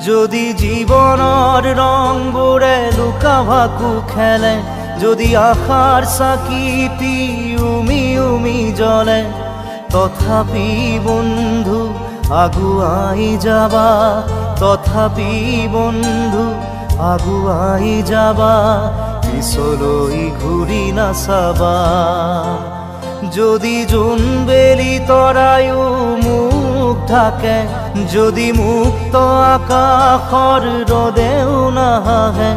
যদি জীবনৰ ৰংবোৰে লুকা ভাকু খেলে, যদি আশাৰ চাকিটি উমি উমি জ্বলে, তথাপি বন্ধু আগুৱাই যাবা, তথাপি বন্ধু আগুৱাই যাবা, পিছলৈ ঘূৰি নাচাবা। যদি জোনবেলি তৰায়ো মুখ ঢাকে, যদি মুক্ত আকাশৰ ৰদেও নাহে,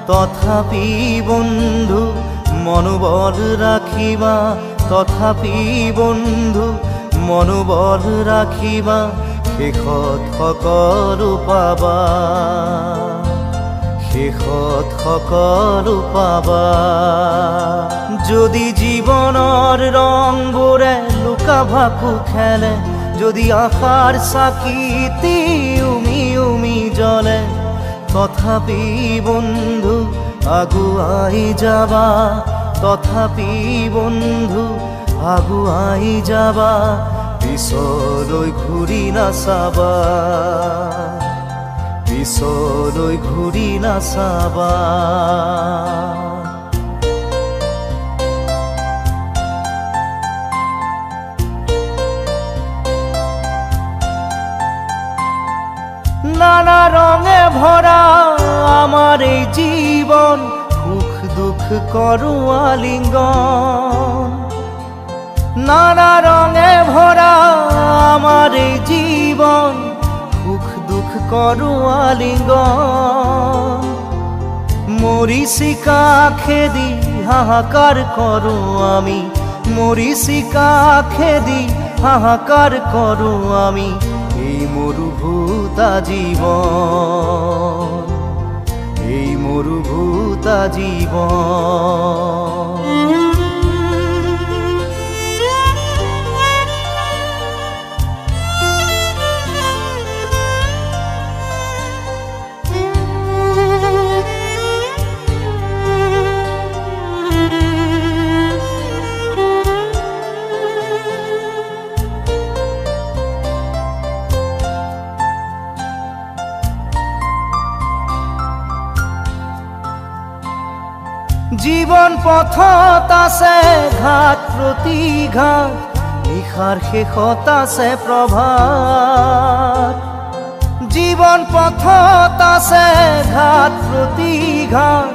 তথাপি বন্ধু মনোবল ৰাখিবা, তথাপি বন্ধু মনোবল ৰাখিবা, শেষত সকলো পাবা, শেষত সকলো পাবা। যদি জীৱনৰ ৰংবোৰে লুকা ভাকু খেলে, যদি আশাৰ চাকিটি উমি উমি জ্বলে, তথাপি বন্ধু আগুৱাই যাবা, তথাপি বন্ধু আগুৱাই যাবা, পিছলৈ ঘূৰি নাচাবা, পিছলৈ ঘূৰি নাচাবা। নানা রঙে ভরা আমার এই জীবন, সুখ দুঃখ করু আলিঙ্গন। নানা রঙে ভরা আমার এই জীবন, সুখ দুঃখ করু আলিঙ্গন। মরিচিকা খেদি হাহাকার করু আমি, মরিচিকা খেদি হাহাকার করু আমি, এই মরুভূতা জীবন, এই মরুভূতা জীবন। জীবন পথত আছে ঘাট প্ৰতিঘাট, নিশাৰ শেষত আছে প্ৰভাত। জীবন পথত আছে ঘাট প্ৰতিঘাট,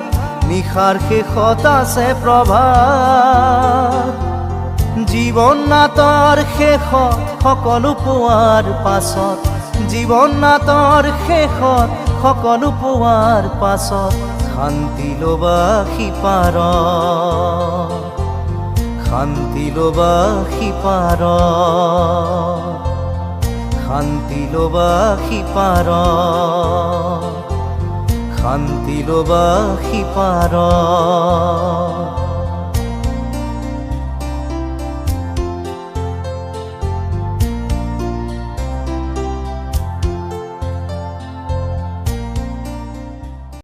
নিশাৰ শেষত আছে প্ৰভাত। জীৱন নাটৰ শেষত সকলো পোৱাৰ পাছত, জীৱন নাটৰ শেষত সকলো পোৱাৰ পাছত, শান্তি লবা সিপাৰ, শান্তি লবা সিপাৰ, শান্তি লবা সিপাৰ, শান্তি লবা সিপাৰ।